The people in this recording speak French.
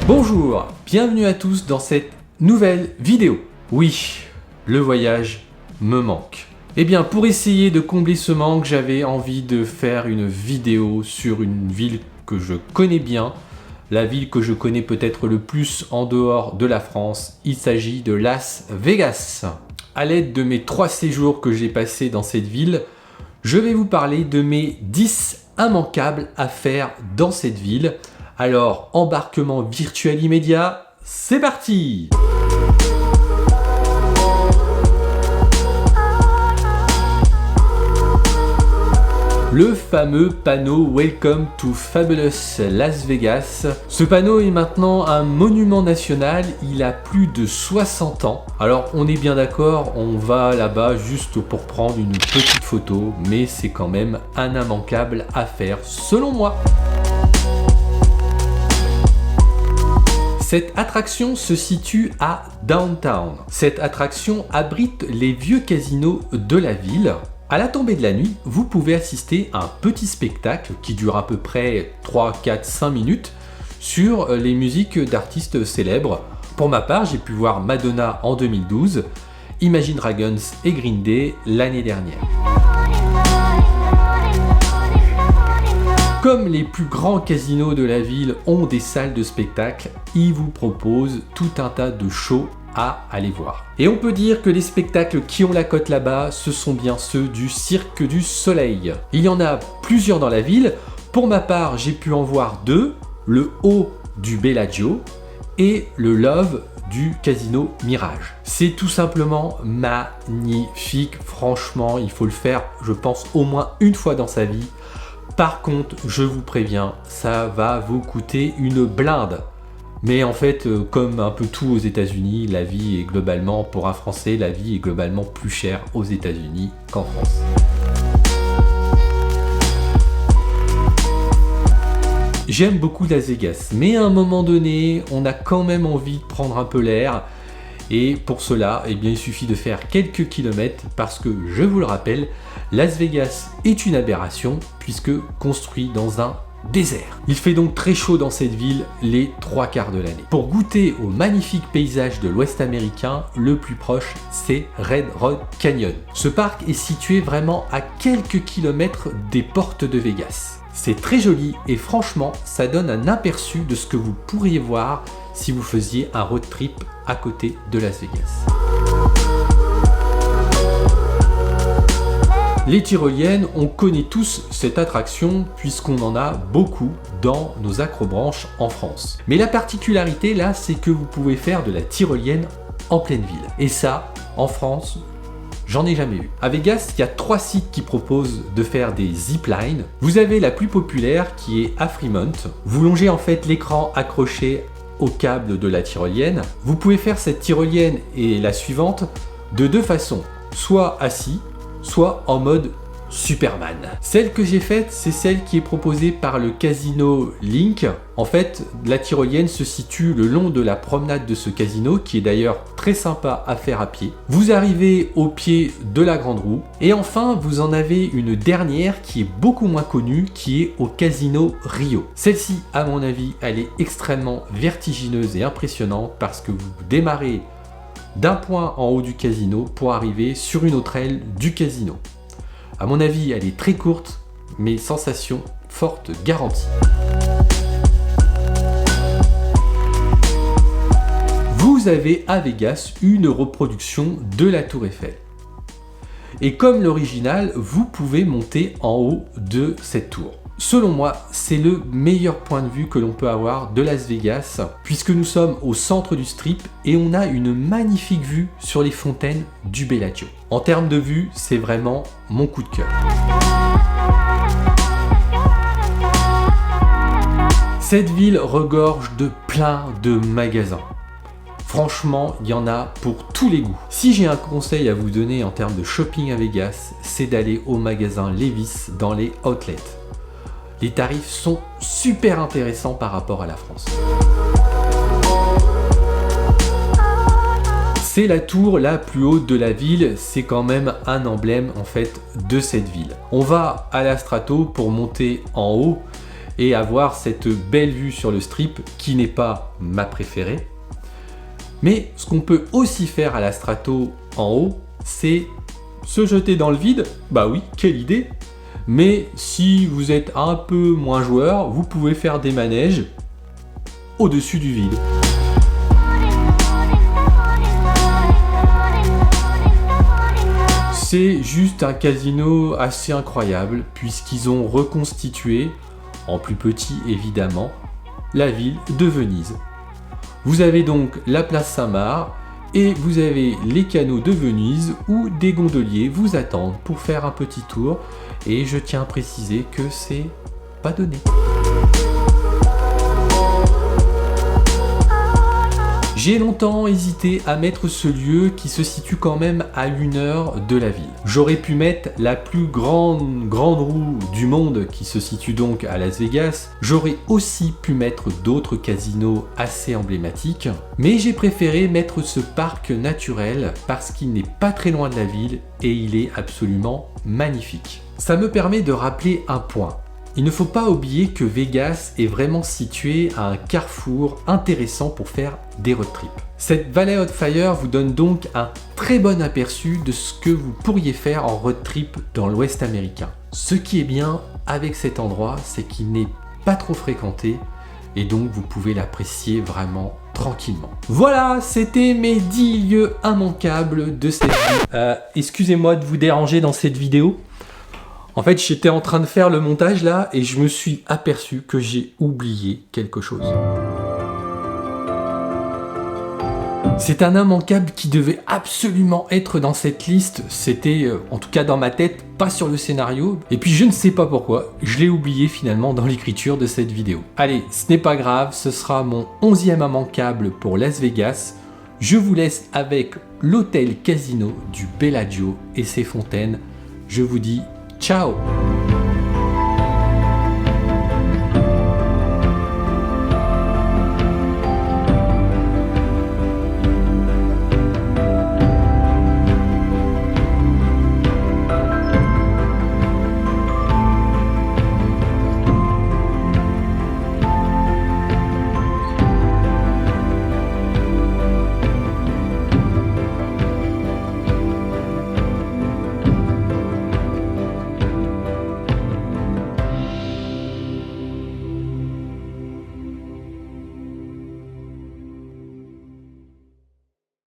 Bonjour, bienvenue à tous dans cette nouvelle vidéo. Oui, le voyage me manque. Eh bien, pour essayer de combler ce manque, j'avais envie de faire une vidéo sur une ville que je connais bien, la ville que je connais peut-être le plus en dehors de la France. Il s'agit de Las Vegas. À l'aide de mes 3 séjours que j'ai passés dans cette ville, je vais vous parler de mes 10 immanquables à faire dans cette ville. Alors, embarquement virtuel immédiat, c'est parti! Le fameux panneau Welcome to Fabulous Las Vegas. Ce panneau est maintenant un monument national, il a plus de 60 ans. Alors on est bien d'accord, on va là-bas juste pour prendre une petite photo, mais c'est quand même un immanquable à faire selon moi. Cette attraction se situe à Downtown. Cette attraction abrite les vieux casinos de la ville. À la tombée de la nuit, vous pouvez assister à un petit spectacle qui dure à peu près 3, 4, 5 minutes sur les musiques d'artistes célèbres. Pour ma part, j'ai pu voir Madonna en 2012, Imagine Dragons et Green Day l'année dernière. Comme les plus grands casinos de la ville ont des salles de spectacle, ils vous proposent tout un tas de shows à aller voir. Et on peut dire que les spectacles qui ont la cote là-bas, ce sont bien ceux du Cirque du Soleil. Il y en a plusieurs dans la ville. Pour ma part, j'ai pu en voir 2, le haut du Bellagio et le Love du Casino Mirage. C'est tout simplement magnifique. Franchement, il faut le faire, je pense, au moins une fois dans sa vie. Par contre, je vous préviens, ça va vous coûter une blinde. Mais en fait, comme un peu tout aux États-Unis, la vie est globalement, pour un Français, la vie est globalement plus chère aux États-Unis qu'en France. J'aime beaucoup Las Vegas, mais à un moment donné, on a quand même envie de prendre un peu l'air. Et pour cela, eh bien, il suffit de faire quelques kilomètres parce que, je vous le rappelle, Las Vegas est une aberration puisque construit dans un désert. Il fait donc très chaud dans cette ville les 3 quarts de l'année. Pour goûter aux magnifiques paysages de l'Ouest américain, le plus proche, c'est Red Rock Canyon. Ce parc est situé vraiment à quelques kilomètres des portes de Vegas. C'est très joli et franchement, ça donne un aperçu de ce que vous pourriez voir si vous faisiez un road trip à côté de Las Vegas. Les tyroliennes, on connaît tous cette attraction puisqu'on en a beaucoup dans nos acrobranches en France. Mais la particularité là, c'est que vous pouvez faire de la tyrolienne en pleine ville. Et ça, en France, j'en ai jamais vu. À Vegas, il y a 3 sites qui proposent de faire des ziplines. Vous avez la plus populaire qui est à Fremont. Vous longez en fait l'écran accroché au câble de la tyrolienne. Vous pouvez faire cette tyrolienne et la suivante de 2 façons, soit assis, soit en mode Superman. Celle que j'ai faite, c'est celle qui est proposée par le casino Link. En fait, la tyrolienne se situe le long de la promenade de ce casino, qui est d'ailleurs très sympa à faire à pied. Vous arrivez au pied de la grande roue. Et enfin, vous en avez une dernière qui est beaucoup moins connue, qui est au casino Rio. Celle-ci, à mon avis, elle est extrêmement vertigineuse et impressionnante parce que vous démarrez d'un point en haut du casino pour arriver sur une autre aile du casino. À mon avis, elle est très courte, mais sensation forte garantie. Vous avez à Vegas une reproduction de la Tour Eiffel. Et comme l'original, vous pouvez monter en haut de cette tour. Selon moi, c'est le meilleur point de vue que l'on peut avoir de Las Vegas, puisque nous sommes au centre du Strip et on a une magnifique vue sur les fontaines du Bellagio. En termes de vue, c'est vraiment mon coup de cœur. Cette ville regorge de plein de magasins. Franchement, il y en a pour tous les goûts. Si j'ai un conseil à vous donner en termes de shopping à Vegas, c'est d'aller au magasin Levi's dans les outlets. Les tarifs sont super intéressants par rapport à la France. C'est la tour la plus haute de la ville, c'est quand même un emblème en fait de cette ville. On va à la Strato pour monter en haut et avoir cette belle vue sur le strip qui n'est pas ma préférée. Mais ce qu'on peut aussi faire à la Strato en haut, c'est se jeter dans le vide. Bah oui, quelle idée! Mais si vous êtes un peu moins joueur, vous pouvez faire des manèges au-dessus du vide. C'est juste un casino assez incroyable puisqu'ils ont reconstitué, en plus petit évidemment, la ville de Venise. Vous avez donc la place Saint-Marc et vous avez les canaux de Venise où des gondoliers vous attendent pour faire un petit tour, et je tiens à préciser que c'est pas donné. J'ai longtemps hésité à mettre ce lieu qui se situe quand même à 1 heure de la ville. J'aurais pu mettre la plus grande roue du monde qui se situe donc à Las Vegas. J'aurais aussi pu mettre d'autres casinos assez emblématiques. Mais j'ai préféré mettre ce parc naturel parce qu'il n'est pas très loin de la ville et il est absolument magnifique. Ça me permet de rappeler un point. Il ne faut pas oublier que Vegas est vraiment situé à un carrefour intéressant pour faire des road trips. Cette Valley of Fire vous donne donc un très bon aperçu de ce que vous pourriez faire en road trip dans l'Ouest américain. Ce qui est bien avec cet endroit, c'est qu'il n'est pas trop fréquenté et donc vous pouvez l'apprécier vraiment tranquillement. Voilà, c'était mes 10 lieux immanquables de cette vie. Excusez-moi de vous déranger dans cette vidéo. En fait, j'étais en train de faire le montage là et je me suis aperçu que j'ai oublié quelque chose. C'est un immanquable qui devait absolument être dans cette liste. C'était, en tout cas dans ma tête, pas sur le scénario. Et puis je ne sais pas pourquoi, je l'ai oublié finalement dans l'écriture de cette vidéo. Allez, ce n'est pas grave, ce sera mon 11e immanquable pour Las Vegas. Je vous laisse avec l'hôtel casino du Bellagio et ses fontaines. Je vous dis ciao!